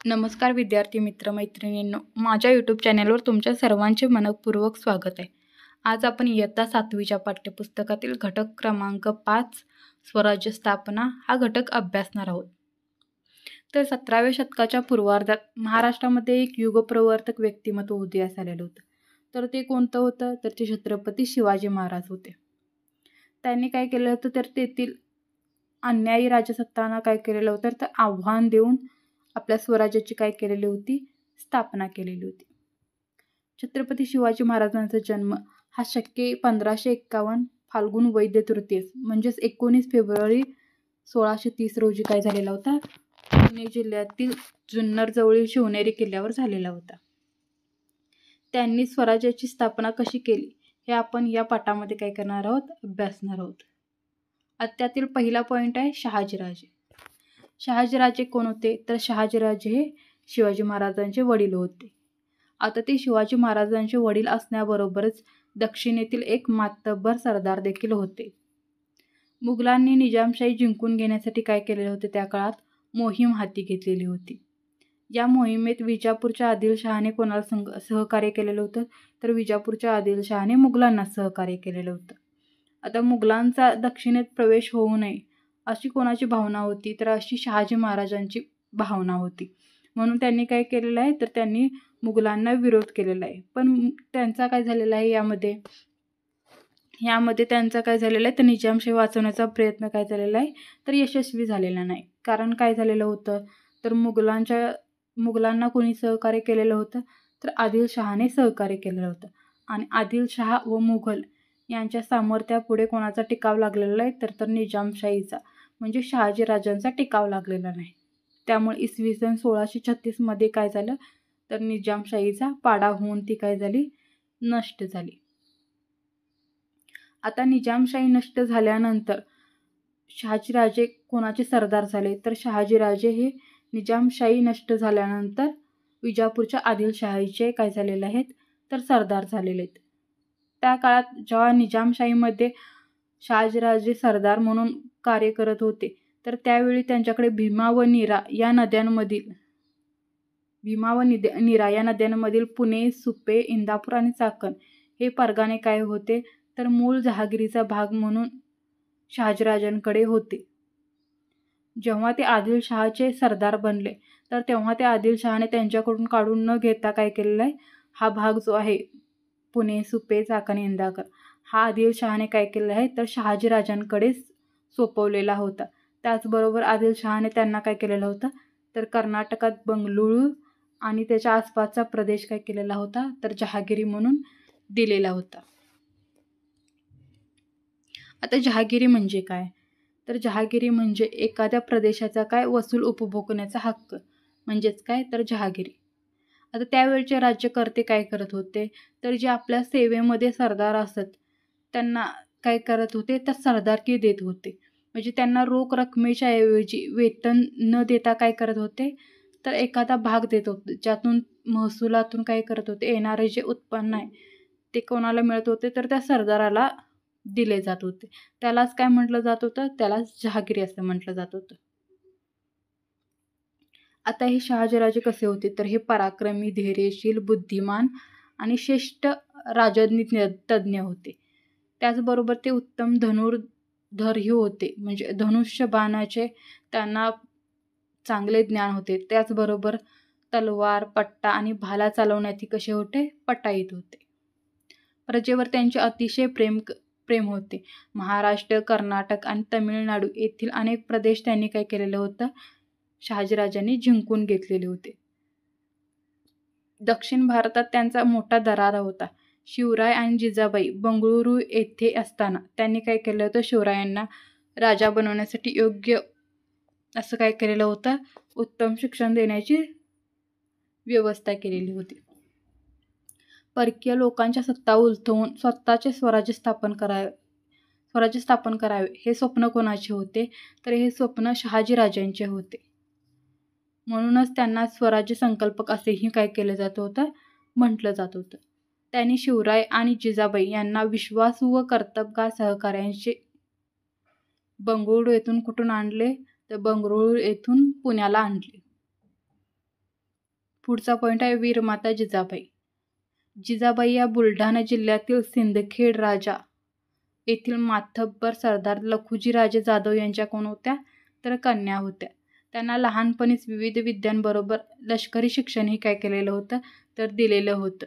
नमस्कार विद्यार्थी मित्र मैत्रिणींनो, माझ्या यूट्यूब चॅनलवर तुमच्या सर्वांचे मनपूर्वक स्वागत आहे. आज आपण इयत्ता 7वीच्या पाठ्यपुस्तकातील घटक क्रमांक 5 स्वराज्य स्थापना हा घटक अभ्यासणार आहोत. तर 17व्या शतकाच्या पूर्वार्धात महाराष्ट्रामध्ये एक युगप्रवर्तक व्यक्तिमत्व उदयास आलेलं होतं. तर ते कोणतं होतं? तर ते छत्रपती शिवाजी महाराज होते. त्यांनी काय केलं होतं? तर तेथील अन्यायी राजसत्तांना काय केलेलं होतं? तर आव्हान देऊन आपल्या स्वराज्याची काय केलेली होती? स्थापना केलेली होती. छत्रपती शिवाजी महाराजांचा जन्म हा शके 1551 फाल्गुन वैद्य तृतीयस म्हणजेच 19 फेब्रुवारी 1630 रोजी काय झालेला होता? पुणे जिल्ह्यातील जुन्नर जवळील शिवनेरी किल्ल्यावर झालेला होता. त्यांनी स्वराज्याची स्थापना कशी केली हे आपण या पाठामध्ये काय करणार आहोत? अभ्यासणार आहोत. त्यातील पहिला पॉईंट आहे शहाजीराजे. शहाजीराजे कोण होते? तर शहाजीराजे हे शिवाजी महाराजांचे वडील होते. आता ते शिवाजी महाराजांचे वडील असण्याबरोबरच दक्षिणेतील एक मातब्बर सरदार देखील होते. मुघलांनी निजामशाही जिंकून घेण्यासाठी काय केलेले होते? त्या काळात मोहीम हाती घेतलेली होती. या मोहिमेत विजापूरच्या आदिलशहाने कोणाला सहकार्य केलेलं होतं? तर विजापूरच्या आदिलशहाने मुघलांना सहकार्य केलेलं होतं. आता मुघलांचा दक्षिणेत प्रवेश होऊ नये अशी कोणाची भावना होती? तर अशी शहाजी महाराजांची भावना होती. म्हणून त्यांनी काय केलेलं आहे? तर त्यांनी मुघलांना विरोध केलेला आहे. पण त्यांचा काय झालेला आहे? यामध्ये त्यांचा काय झालेला आहे? तर निजामशाही वाचवण्याचा प्रयत्न काय झालेला आहे? तर यशस्वी झालेला नाही. कारण काय झालेलं होतं? तर मुघलांना कोणी सहकार्य केलेलं होतं? तर आदिलशहाने सहकार्य केलेलं होतं. आणि आदिलशहा व मुघल यांच्या सामर्थ्यापुढे कोणाचा टिकाव लागलेला आहे? तर निजामशाहीचा म्हणजे शहाजीराजांचा टिकाव लागलेला नाही. त्यामुळे इसवी सन 1636 मध्ये काय झालं? तर निजामशाहीचा पाडा होऊन ती काय झाली? नष्ट झाली. आता निजामशाही नष्ट झाल्यानंतर शहाजीराजे कोणाचे सरदार झाले? तर शहाजीराजे हे निजामशाही नष्ट झाल्यानंतर विजापूरच्या आदिलशहाचे काय झालेले आहेत? तर सरदार झालेले आहेत. त्या काळात जेव्हा निजामशाहीमध्ये शहाजीराजे सरदार म्हणून कार्य करत होते तर त्यावेळी त्यांच्याकडे भीमा व नीरा या नद्यांमधील पुणे, सुपे, इंदापूर आणि चाकण हे परगाणे काय होते? तर मूळ जहागिरीचा भाग म्हणून शहाजीराजांकडे होते. जेव्हा ते आदिलशहाचे सरदार बनले तर तेव्हा ते आदिलशहाने त्यांच्याकडून काढून न घेता काय केलेला आहे? हा भाग जो आहे पुणे, सुपे, चाकण, इंदापूर हा आदिलशहाने काय केलेला आहे? तर शहाजीराजांकडेच सोपवलेला होता. त्याचबरोबर आदिलशहाने त्यांना काय केलेलं होतं? तर कर्नाटकात बंगळुरू आणि त्याच्या आसपासचा प्रदेश काय केलेला होता? तर जहागिरी म्हणून दिलेला होता. आता जहागिरी म्हणजे काय? तर जहागिरी म्हणजे एखाद्या प्रदेशाचा काय वसूल उपभोगण्याचा हक्क म्हणजेच काय? तर जहागिरी. आता त्यावेळचे राज्यकर्ते काय करत होते? तर जे आपल्या सेवेमध्ये सरदार असत त्यांना काय करत होते? तर सरदारकी देत होते. म्हणजे त्यांना रोख रकमेच्या ऐवजी वेतन न देता काय करत होते? तर एखादा भाग देत होते, ज्यातून महसुलातून काय करत होते? येणारे जे उत्पन्न आहे ते कोणाला मिळत होते? तर त्या सरदाराला दिले जात होते. त्यालाच काय म्हटलं जात होतं? त्यालाच जहागिरी असं म्हटलं जात होतं. आता हे शहाजीराजे कसे होते? तर हे पराक्रमी, धैर्यशील, बुद्धिमान आणि श्रेष्ठ राजनीती तज्ज्ञ होते. त्याचबरोबर ते उत्तम धनुर्धरही होते. म्हणजे धनुष्य बाणाचे त्यांना चांगले ज्ञान होते. त्याचबरोबर तलवार, पट्टा आणि भाला चालवण्यात कसे होते? पटाईत होते. प्रजेवर त्यांचे अतिशय प्रेम होते. महाराष्ट्र, कर्नाटक आणि तमिळनाडू येथील अनेक प्रदेश त्यांनी काय केलेलं होतं? शहाजीराजांनी जिंकून घेतलेले होते. दक्षिण भारतात त्यांचा मोठा दरारा होता. शिवराय आणि जिजाबाई बंगळुरू येथे असताना त्यांनी काय केलं होतं? शिवरायांना राजा बनवण्यासाठी योग्य असं काय केलेलं होतं? उत्तम शिक्षण देण्याची व्यवस्था केलेली होती. परकीय लोकांच्या सत्ता उलथवून स्वतःचे स्वराज्य स्थापन करावे हे स्वप्न कोणाचे होते? तर हे स्वप्न शहाजीराजांचे होते. म्हणूनच त्यांना स्वराज्य संकल्पक असेही काय केलं जात होतं? म्हटलं जात होतं. त्यांनी शिवराय आणि जिजाबाई यांना विश्वासू व कर्तबगार सहकार्यांचे बंगळुरू येथून कुठून आणले? तर बंगळुरू येथून पुण्याला आणले. पुढचा पॉईंट आहे वीरमाता जिजाबाई. जिजाबाई या बुलढाणा जिल्ह्यातील सिंदखेड राजा येथील मातब्बर सरदार लखुजीराजे जाधव यांच्या कोण होत्या तर कन्या होत्या. त्यांना लहानपणीच विविध विद्यांबरोबर लष्करी शिक्षणही काय केलेलं होतं तर दिलेलं होतं.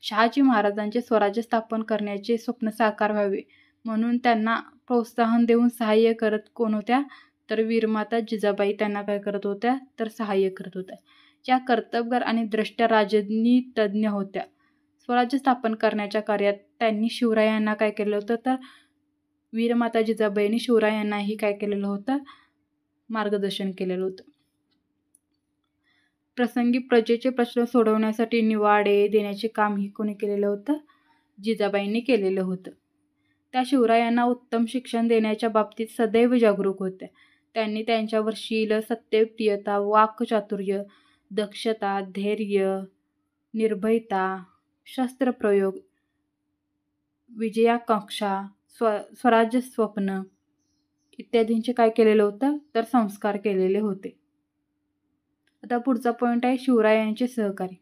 शहाजी महाराजांचे स्वराज्य स्थापन करण्याचे स्वप्न साकार व्हावे म्हणून त्यांना प्रोत्साहन देऊन सहाय्य करत कोण होत्या तर वीरमाता जिजाबाई त्यांना काय करत होत्या तर सहाय्य करत होत्या. या कर्तबगार आणि द्रष्टा राजनीतज्ञ होत्या. स्वराज्य स्थापन करण्याच्या कार्यात त्यांनी शिवरायांना काय केलं होतं तर वीरमाता जिजाबाईंनी शिवरायांनाही काय केलेलं होतं मार्गदर्शन केलेलं होतं. प्रसंगी प्रजेचे प्रश्न सोडवण्यासाठी निवाडे देण्याचे कामही कोणी केलेलं होतं जिजाबाईंनी केलेलं होतं. त्या शिवरायांना उत्तम शिक्षण देण्याच्या बाबतीत सदैव जागरूक होत्या. त्यांनी त्यांच्यावर शील, सत्यप्रियता, वाक्चातुर्य, दक्षता, धैर्य, निर्भयता, शस्त्रप्रयोग, विजयाकांक्षा, स्वराज्य स्वप्न इत्यादींचे काय केलेलं होतं तर संस्कार केलेले होते. आता पुढचा पॉईंट आहे शिवरायांचे सहकारी.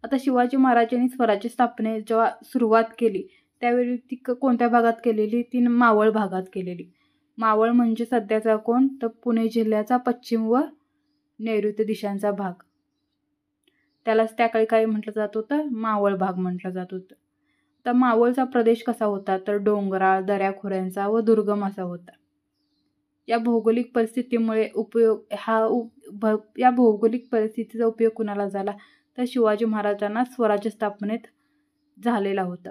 आता शिवाजी महाराजांनी स्वराज्य स्थापने जेव्हा सुरुवात केली त्यावेळी ती कोणत्या भागात केलेली ती मावळ भागात केलेली. मावळ म्हणजे सध्याचा कोण तर पुणे जिल्ह्याचा पश्चिम व नैऋत्य दिशांचा भाग. त्यालाच त्याकाळी काय म्हटलं जात होतं मावळ भाग म्हटलं जात होतं. तर मावळचा प्रदेश कसा होता तर डोंगराळ, दऱ्याखोऱ्यांचा व दुर्गम असा होता. या भौगोलिक परिस्थितीमुळे या भौगोलिक परिस्थितीचा उपयोग कुणाला झाला तर शिवाजी महाराजांना स्वराज्य स्थापनेत झालेला होता.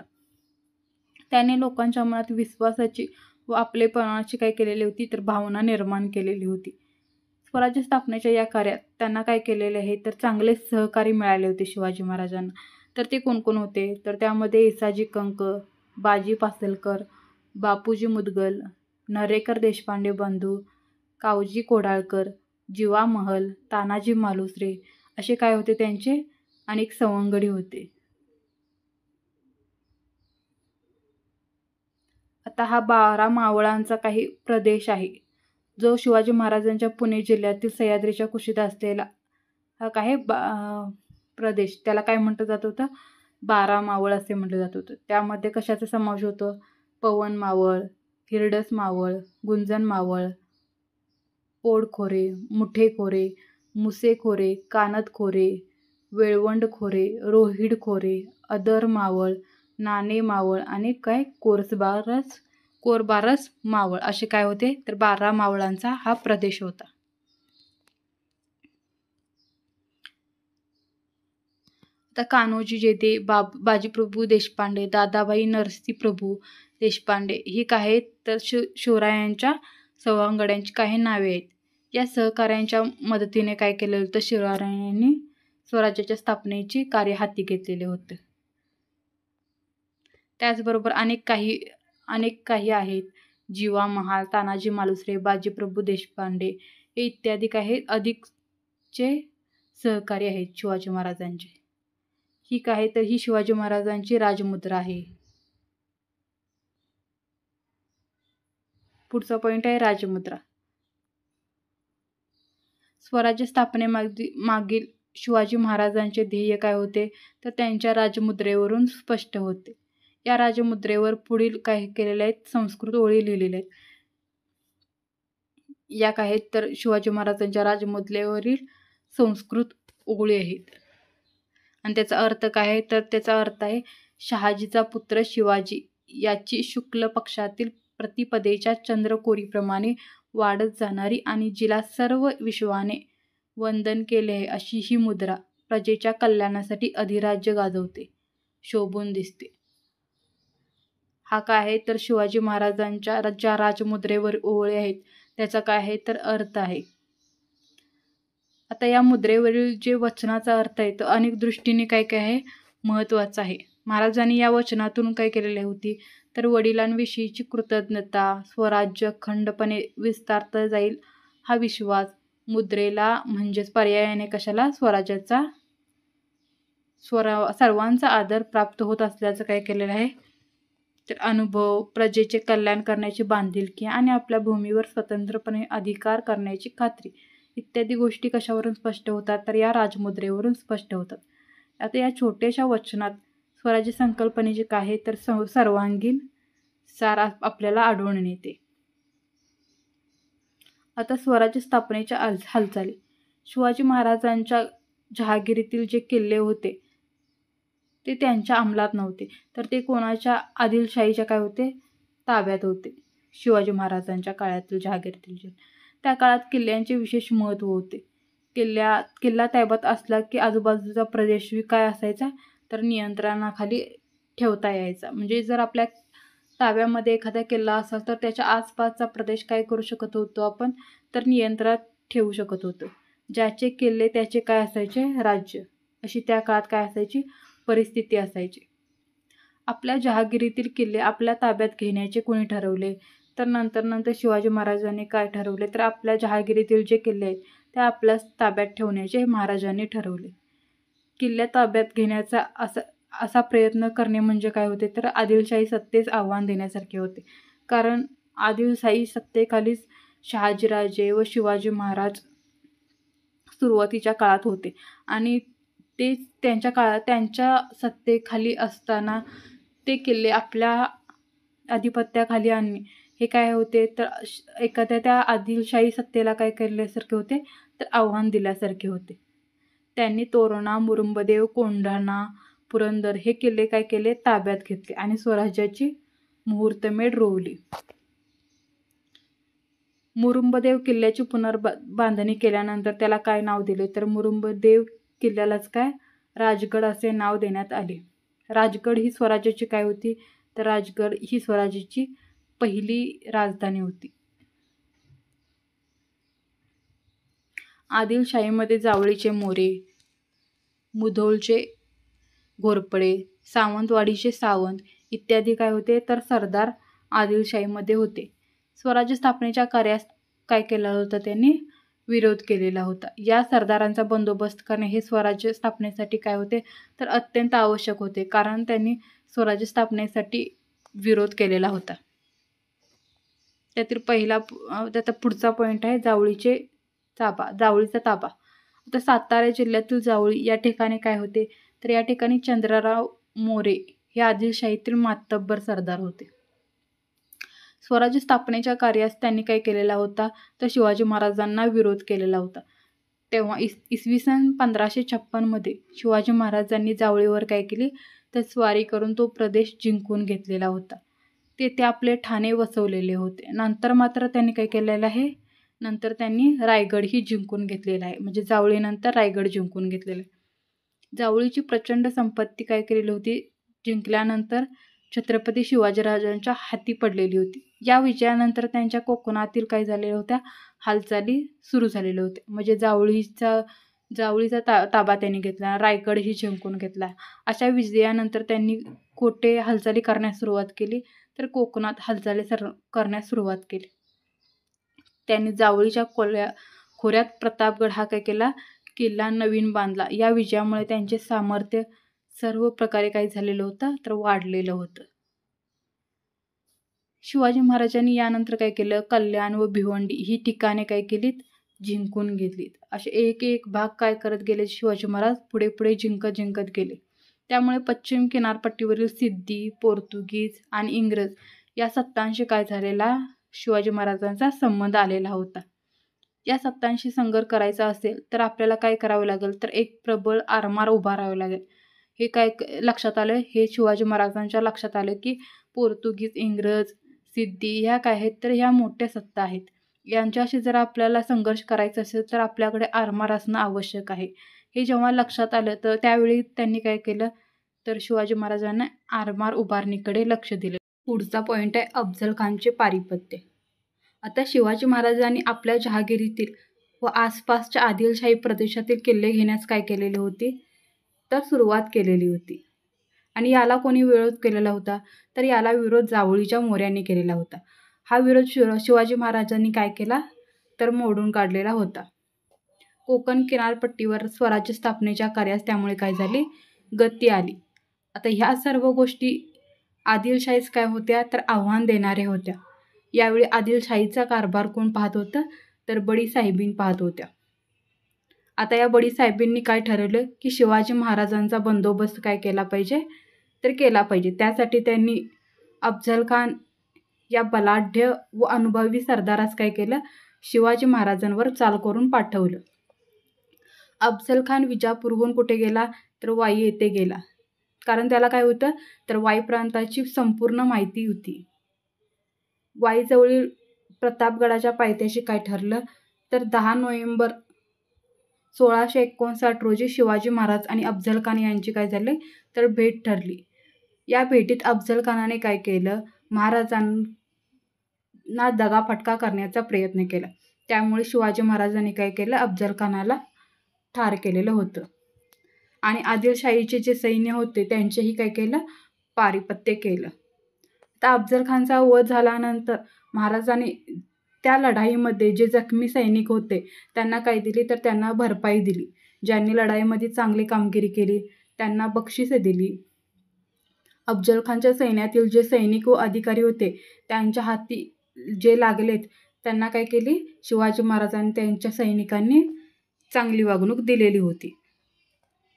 त्याने लोकांच्या मनात विश्वासाची व आपलेपणाची काय केलेली होती तर भावना निर्माण केलेली होती. स्वराज्य स्थापनेच्या या कार्यात त्यांना काय केलेले आहे तर चांगले सहकारी मिळाले होते शिवाजी महाराजांना. तर ते कोण कोण होते तर त्यामध्ये इसाजी कंक, बाजी पासलकर, बापूजी मुदगल, नरेकर देशपांडे बंधू, कावजी कोडाळकर, जीवा महल, तानाजी मालुसरे असे काय होते त्यांचे अनेक सवंगडी होते. आता हा 12 मावळांचा काही प्रदेश आहे जो शिवाजी महाराजांच्या पुणे जिल्ह्यातील सह्याद्रीच्या कुशीत असलेला हा काय प्रदेश त्याला काय म्हटलं जात होतं 12 मावळ असे म्हटलं जात होतं. त्यामध्ये कशाचा समावेश होतो पवन मावळ, हिरडस मावळ, गुंजन मावळ, पोडखोरे, मुठेखोरे, मुसेखोरे, कानदखोरे, वेळवंड खोरे, रोहिड खोरे, अदर मावळ, नाणे मावळ आणि काय कोरबारस मावळ असे काय होते तर 12 मावळांचा हा प्रदेश होता. आता कान्होजी जेधे, बाजीप्रभू देशपांडे, दादाभाई नरसीप्रभू देशपांडे ही काय आहेत तर शिवरायांच्या सवंगड्यांची काही नावे आहेत. या सहकाऱ्यांच्या मदतीने काय केलेलं होतं शिवरायांनी स्वराज्याच्या स्थापनेची कार्य हाती घेतलेले होते. त्याचबरोबर अनेक काही आहेत. जीवा महाल, तानाजी मालुसरे, बाजीप्रभू देशपांडे हे इत्यादी काही अधिकचे सहकारी आहेत शिवाजी महाराजांचे. ही काय तर ही शिवाजी महाराजांची राजमुद्रा आहे. पुढचा पॉईंट आहे राजमुद्रा. स्वराज्य स्थापनेमागील शिवाजी महाराजांचे ध्येय काय होते तर त्यांच्या राजमुद्रेवरून स्पष्ट होते. या राजमुद्रेवर पुढील काय केलेले आहेत संस्कृत ओळी लिहिलेल्या आहेत. या काय आहेत तर शिवाजी महाराजांच्या राजमुद्रेवरील संस्कृत ओळी आहेत आणि त्याचा अर्थ काय आहे तर त्याचा अर्थ आहे शहाजीचा पुत्र शिवाजी याची शुक्ल पक्षातील प्रतिपदेच्या चंद्रकोरीप्रमाणे वाढत जाणारी आणि जिला सर्व विश्वाने वंदन केले आहे अशी ही मुद्रा प्रजेच्या कल्याणासाठी अधिराज्य गाजवते, शोभून दिसते. हा काय आहे तर शिवाजी महाराजांच्या ज्या राजमुद्रेवर ओळी आहेत त्याचा काय आहे तर अर्थ आहे. आता या मुद्रेवरील जे वचनाचा अर्थ आहे तो अनेक दृष्टीने काय काय आहे महत्त्वाचा आहे. महाराजांनी या वचनातून काय केलेली होती तर वडिलांविषयीची कृतज्ञता, स्वराज्य अखंडपणे विस्तारता जाईल हा विश्वास, मुद्रेला म्हणजेच पर्यायाने कशाला स्वराज्याचा सर्वांचा आदर प्राप्त होत असल्याचं काय केलेलं आहे तर अनुभव, प्रजेचे कल्याण करण्याची बांधिलकी आणि आपल्या भूमीवर स्वतंत्रपणे अधिकार करण्याची खात्री इत्यादी गोष्टी कशावरून स्पष्ट होतात, तर या राजमुद्रेवरून स्पष्ट होतात. आता या छोट्याशा वचनात स्वराज्य संकल्पनेचे काय आहे, तर सर्वांगीण सार आपल्याला आढळून येते. आता स्वराज्य स्थापनेच्या हालचाली. शिवाजी महाराजांच्या जहागिरीतील जे किल्ले होते ते त्यांच्या अंमलात नव्हते, तर ते कोणाच्या आदिलशाहीच्या काय होते, ताब्यात होते. शिवाजी महाराजांच्या काळातील जहागिरीतील जे त्या काळात किल्ल्यांचे विशेष महत्त्व होते. किल्ला ताब्यात असला की आजूबाजूचा प्रदेश काय असायचा, तर नियंत्रणाखाली ठेवता यायचा. म्हणजे जर आपल्या ताब्यामध्ये एखादा किल्ला असेल तर त्याच्या आसपासचा प्रदेश काय करू शकत होतो आपण, तर नियंत्रणात ठेवू शकत होतो. ज्याचे किल्ले त्याचे काय असायचे, राज्य, अशी त्या काळात काय असायची, परिस्थिती असायची. आपल्या जहागिरीतील किल्ले आपल्या ताब्यात घेण्याचे कोणी ठरवले, तर नंतर शिवाजी महाराजांनी काय ठरवले, तर आपल्या जहागिरीतील जे किल्ले आहेत ते आपल्या ताब्यात ठेवण्याचे महाराजांनी ठरवले. किल्ले ताब्यात घेण्याचा असा प्रयत्न करणे म्हणजे काय होते, तर आदिलशाही सत्तेस आव्हान देण्यासारखे होते. कारण आदिलशाही सत्तेखालीच शहाजीराजे व शिवाजी महाराज सुरुवातीच्या काळात होते आणि ते त्यांच्या सत्तेखाली असताना ते किल्ले आपल्या आधिपत्याखाली आणणे हे काय होते, तर एखाद्या त्या आदिलशाही सत्तेला काय केल्यासारखे होते, तर आव्हान दिल्यासारखे होते. त्यांनी तोरणा, मुरुंबदेव, कोंढाणा, पुरंदर हे किल्ले काय केले, ताब्यात घेतले आणि स्वराज्याची मुहूर्तमेढ रोवली. मुरुंबदेव किल्ल्याची पुनर्बांधणी केल्यानंतर त्याला काय नाव दिले, तर मुरुंबदेव किल्ल्यालाच काय, राजगड असे नाव देण्यात आले. राजगड ही स्वराज्याची काय होती, तर राजगड ही स्वराज्याची पहिली राजधानी होती. आदिलशाहीमध्ये जावळीचे मोरे, मुधोळचे घोरपडे, सावंतवाडीचे सावंत इत्यादी काय होते, तर सरदार आदिलशाहीमध्ये होते. स्वराज्य स्थापनेच्या कार्यास काय केलं होतं, त्यांनी विरोध केलेला होता. या सरदारांचा बंदोबस्त करणे हे स्वराज्य स्थापनेसाठी काय होते, तर अत्यंत आवश्यक होते, कारण त्यांनी स्वराज्य स्थापनेसाठी विरोध केलेला होता. त्याचा पुढचा पॉईंट आहे जावळीचा ताबा. आता सातारा जिल्ह्यातील जावळी या ठिकाणी काय होते, तर या ठिकाणी चंद्रराव मोरे हे आदिलशाहीतील मातब्बर सरदार होते. स्वराज्य स्थापनेच्या कार्यास त्यांनी काय केलेला होता, तर शिवाजी महाराजांना विरोध केलेला होता. तेव्हा इसवी सन 1556 शिवाजी महाराजांनी जावळीवर काय केली, तर स्वारी करून तो प्रदेश जिंकून घेतलेला होता. तेथे आपले ठाणे वसवलेले होते. नंतर मात्र त्यांनी काय केलेलं आहे, नंतर त्यांनी रायगडही जिंकून घेतलेला आहे. म्हणजे जावळीनंतर रायगड जिंकून घेतलेला आहे. जावळीची प्रचंड संपत्ती काय केलेली होती, जिंकल्यानंतर छत्रपती शिवाजीराजांच्या हाती पडलेली होती. या विजयानंतर त्यांच्या कोकणातील काय झालेल्या होत्या, हालचाली सुरू झालेल्या होत्या. म्हणजे जावळीचा ताबा त्यांनी घेतला, रायगडही जिंकून घेतला. अशा विजयानंतर त्यांनी कोठे हालचाली करण्यास सुरुवात केली, तर कोकणात हालचाली करण्यास सुरुवात केली. त्यांनी जावळीच्या खोऱ्यात प्रतापगड हा काय केला, किल्ला नवीन बांधला. या विजयामुळे त्यांचे सामर्थ्य सर्व प्रकारे काय झालेलं होतं, तर वाढलेलं होतं. शिवाजी महाराजांनी यानंतर काय केलं, कल्याण व भिवंडी ही ठिकाणे काय केलीत, जिंकून घेतलीत. असे एक भाग काय करत गेले शिवाजी महाराज, पुढे जिंकत गेले. त्यामुळे पश्चिम किनारपट्टीवरील सिद्धी, पोर्तुगीज आणि इंग्रज या सत्तांशी काय झालेला, शिवाजी महाराजांचा संबंध आलेला होता. या सत्तांशी संघर्ष करायचा असेल तर आपल्याला काय करावं लागेल, तर एक प्रबळ आरमार उभारावं लागेल. हे काय लक्षात आलं, हे शिवाजी महाराजांच्या लक्षात आलं की पोर्तुगीज, इंग्रज, सिद्धी ह्या काय आहेत, तर ह्या मोठ्या सत्ता आहेत. यांच्याशी जर आपल्याला संघर्ष करायचा असेल तर आपल्याकडे आरमार असणं आवश्यक आहे. हे जेव्हा लक्षात आलं तर त्यावेळी त्यांनी काय केलं, तर शिवाजी महाराजांना आरमार उभारणीकडे लक्ष दिलं. पुढचा पॉईंट आहे अफजल खानचे पारिपत्य. आता शिवाजी महाराजांनी आपल्या जहागिरीतील व आसपासच्या आदिलशाही प्रदेशातील किल्ले घेण्यास काय केलेले होते, तर सुरुवात केलेली होती. आणि याला कोणी विरोध केलेला होता, तर याला विरोध जावळीच्या मोऱ्यांनी केलेला होता. हा विरोध शिवाजी महाराजांनी काय केला, तर मोडून काढलेला होता. कोकण किनारपट्टीवर स्वराज्य स्थापनेच्या कार्यास त्यामुळे काय झाली, गती आली. आता ह्या सर्व गोष्टी आदिलशाहीच काय होत्या, तर आव्हान देणाऱ्या होत्या. यावेळी आदिलशाहीचा कारभार कोण पाहत होतं, तर बडी साहेबीन पाहत होत्या. आता या बडी साहेबांनी काय ठरवलं की शिवाजी महाराजांचा बंदोबस्त काय केला पाहिजे तर केला पाहिजे. त्यासाठी त्यांनी अफजल खान या बलाढ्य व अनुभवी सरदारास काय केलं, शिवाजी महाराजांवर चाल करून पाठवलं. अफजल खान विजापूरहून कुठे गेला तर वाई येथे गेला. कारण त्याला काय होतं तर वाई प्रांताची संपूर्ण माहिती होती. वाईजवळील प्रतापगडाच्या पायथ्याशी काय ठरलं तर 10 नोव्हेंबर 1659 रोजी शिवाजी महाराज आणि अफजल खान यांची काय झाले तर भेट ठरली. या भेटीत अफजल खानाने काय केलं, महाराजांना दगाफटका करण्याचा प्रयत्न केला. त्यामुळे शिवाजी महाराजांनी काय केलं, अफजल खानाला ठार केलेलं होतं. आणि आदिलशाहीचे जे सैन्य होते त्यांचेही काय केलं, पारिपत्य केलं. आता अफजल खानचा वध झाल्यानंतर महाराजांनी त्या लढाईमध्ये जे जखमी सैनिक होते त्यांना काय दिली तर त्यांना भरपाई दिली. ज्यांनी लढाईमध्ये चांगली कामगिरी केली त्यांना बक्षिसे दिली. अफजल खानच्या सैन्यातील जे सैनिक व अधिकारी होते त्यांच्या हाती जे लागलेत त्यांना काय केली, शिवाजी महाराजांनी त्यांच्या सैनिकांनी चांगली वागणूक दिलेली होती.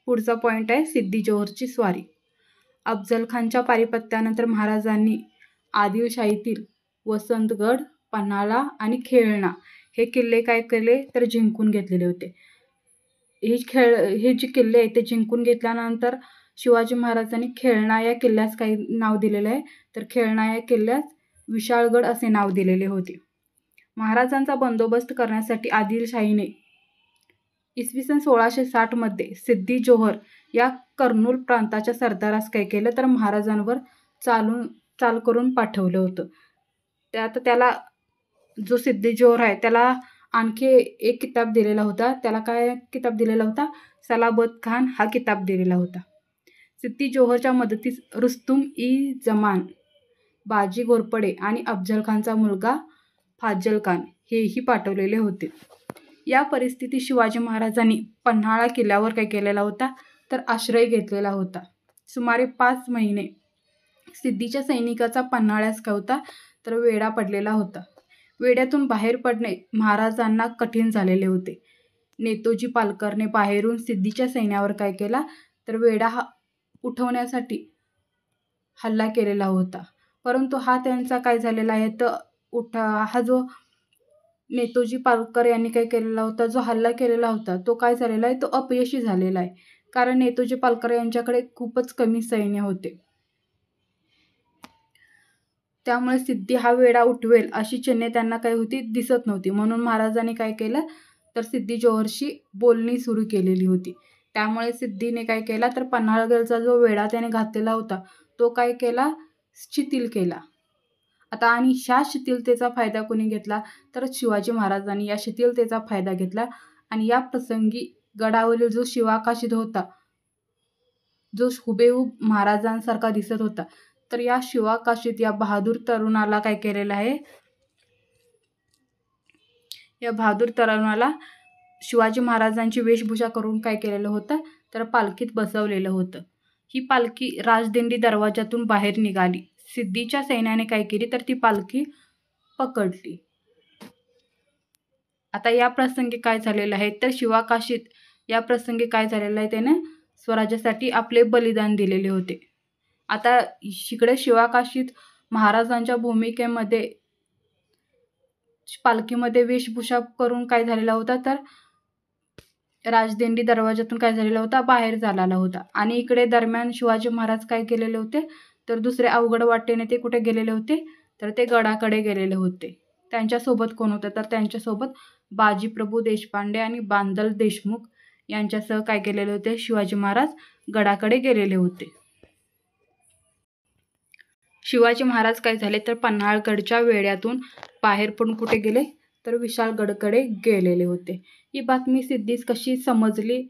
पुढचा पॉईंट आहे सिद्दी जोहरची स्वारी. अफजल खानच्या पारिपत्यानंतर महाराजांनी आदिलशाहीतील वसंतगड, पन्हाळा आणि खेळणा हे किल्ले काय केले तर जिंकून घेतलेले होते. हे जे किल्ले आहेत ते जिंकून घेतल्यानंतर शिवाजी महाराजांनी खेळणा या किल्ल्यास काही नाव दिलेलं आहे तर खेळणा या किल्ल्यास विशाळगड असे नाव दिलेले होते. महाराजांचा बंदोबस्त करण्यासाठी आदिलशाहीने इसवी सन 1660 मध्ये सिद्दी जोहर या कर्नूल प्रांताच्या सरदारास काय केलं तर महाराजांवर चाल करून पाठवलं होतं. त्याला जो सिद्दी जोहर आहे त्याला आणखी एक किताब दिलेला होता. त्याला काय किताब दिलेला होता, सलाबत खान हा किताब दिलेला होता. सिद्दी जोहरच्या मदतीस रुस्तुम ई जमान, बाजी घोरपडे आणि अफजल खानचा मुलगा फाजल खान हेही पाठवलेले होते. या परिस्थितीत शिवाजी महाराजांनी पन्हाळा किल्ल्यावर काय केलेला होता तर आश्रय घेतलेला होता. सुमारे 5 महिने सिद्धीच्या सैनिकाचा पन्हाळ्यास काय होता तर वेढा पडलेला होता. वेढ्यातून बाहेर पडणे महाराजांना कठीण झालेले होते. नेतोजी पालकरने बाहेरून सिद्धीच्या सैन्यावर काय केला तर वेढा उठवण्यासाठी हल्ला केलेला होता. परंतु हा त्यांचा काय झालेला आहे तर हा जो नेतोजी पालकर यांनी काय केलेला होता, जो हल्ला केलेला होता तो काय झालेला आहे तो अपयशी झालेला आहे. कारण नेतोजी पालकर यांच्याकडे खूपच कमी सैन्य होते. त्यामुळे सिद्धी हा वेढा उठवेल अशी चिन्हे त्यांना काय होती दिसत नव्हती. म्हणून महाराजांनी काय केलं तर सिद्दी जोहरशी बोलणी सुरू केलेली होती. त्यामुळे सिद्धीने काय केला तर पन्हाळगडचा जो वेढा त्याने घातलेला होता तो काय केला, शिथिल केला. आता आणि ह्या शिथिलतेचा फायदा कोणी घेतला तर शिवाजी महाराजांनी या शिथिलतेचा फायदा घेतला. आणि या प्रसंगी गडावरील जो शिवाकाशीद होता, जो हुबेहूब महाराजांसारखा दिसत होता, तर या शिवाकाशीद या बहादूर तरुणाला काय केलेलं आहे, या बहादूर तरुणाला शिवाजी महाराजांची वेशभूषा करून काय केलेलं होतं तर पालखीत बसवलेलं होतं. ही पालखी राजदिंडी दरवाजातून बाहेर निघाली. सिद्धीच्या सैन्याने काय केली तर ती पालखी पकडली. आता या प्रसंगी काय झालेलं आहे तर शिवाकाशीत या प्रसंगी काय झालेलं आहे, त्याने स्वराज्यासाठी आपले बलिदान दिलेले होते. आता इकडे शिवाकाशीत महाराजांच्या भूमिकेमध्ये पालखीमध्ये वेशभूषा करून काय झालेला होता तर राजदिंडी दरवाजातून काय झालेला होता बाहेर झालेला होता. आणि इकडे दरम्यान शिवाजी महाराज काय केलेले होते तर दुसरे अवघड वाटेने ते कुठे गेलेले होते तर ते गडाकडे गेलेले होते. त्यांच्यासोबत कोण होतं तर त्यांच्यासोबत बाजीप्रभू देशपांडे आणि बांदल देशमुख यांच्यासह काय केलेले होते, शिवाजी महाराज गडाकडे गेलेले होते. शिवाजी महाराज काय झाले तर पन्हाळगडच्या वेढ्यातून बाहेर पडून कुठे गेले तर विशाळगडकडे गेलेले होते. ही बातमी सिद्धीस कशी समजली,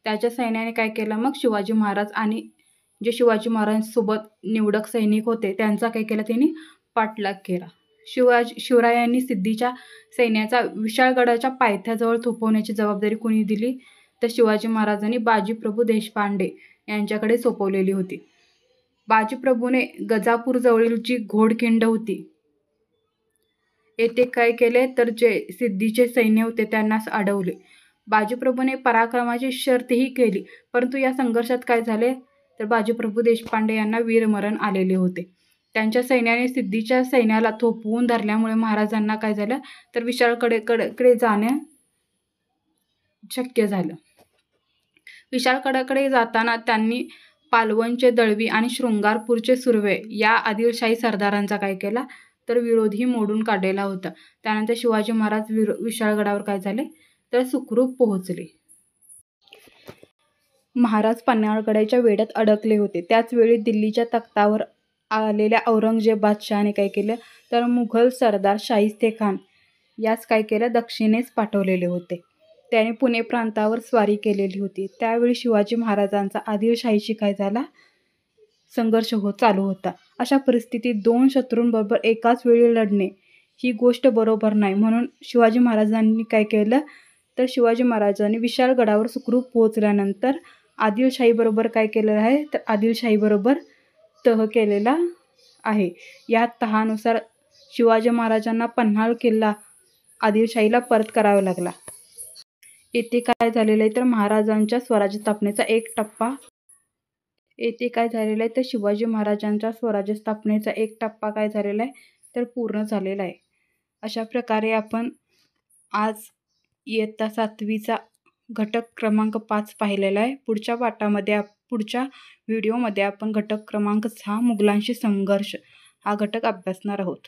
त्याच्या सैन्याने काय केलं, मग शिवाजी महाराज आणि जे शिवाजी महाराजांसोबत निवडक सैनिक होते त्यांचा काय केला, त्यांनी पाठलाग केला. शिवरायांनी सिद्धीच्या सैन्याचा विशाळगडाच्या पायथ्याजवळ थोपवण्याची जबाबदारी कोणी दिली तर शिवाजी महाराजांनी बाजीप्रभू देशपांडे यांच्याकडे सोपवलेली होती. बाजीप्रभूने गजापूर जवळील जी घोडखिंड होती येथे काय केले तर जे सिद्धीचे सैन्य होते त्यांना अडवले. बाजीप्रभूने पराक्रमाची शर्तही केली, परंतु या संघर्षात काय झाले तर बाजीप्रभू देशपांडे यांना वीरमरण आलेले होते. त्यांच्या सैन्याने सिद्धीच्या सैन्याला थोपवून धरल्यामुळे महाराजांना काय झालं तर विशाळगडाकडे जाणं शक्य झालं. विशाळगडाकडे जाताना त्यांनी पालवनचे दळवी आणि शृंगारपूरचे सुर्वे या आदिलशाही सरदारांचा काय केला तर विरोधही मोडून काढलेला होता. त्यानंतर शिवाजी महाराज विशाळगडावर काय झाले तर सुखरूप पोहोचले. महाराज पन्हाळगडाच्या वेढ्यात अडकले होते. त्याच वेळी दिल्लीच्या तख्तावर आलेल्या औरंगजेब बादशहाने काय केलं तर मुघल सरदार शाहिस्तेखान यास काय केलं दक्षिणेस पाठवलेले होते. त्याने पुणे प्रांतावर स्वारी केलेली होती. त्यावेळी शिवाजी महाराजांचा आदिलशाहीशी काय झाला संघर्ष चालू होता. अशा परिस्थितीत दोन शत्रूंबरोबर एकाच वेळी लढणे ही गोष्ट बरोबर नाही. म्हणून शिवाजी महाराजांनी काय केलं तर शिवाजी महाराजांनी विशाळगडावर सुखरूप पोहोचल्यानंतर आदिलशाहीबरोबर काय केलेलं आहे तर आदिलशाहीबरोबर तह केलेला आहे. या तहानुसार शिवाजी महाराजांना पन्हाळ किल्ला आदिलशाहीला परत करावा लागला. येथे काय झालेलं आहे तर महाराजांच्या स्वराज्य स्थापनेचा एक टप्पा शिवाजी महाराजांच्या स्वराज्य स्थापनेचा एक टप्पा काय झालेला आहे तर पूर्ण झालेला आहे. अशा प्रकारे आपण आज इयत्ता 7वीचा घटक क्रमांक 5 पाहिलेला आहे. पुढच्या व्हिडिओमध्ये आपण घटक क्रमांक 6 मुघलांशी संघर्ष हा घटक अभ्यासणार आहोत.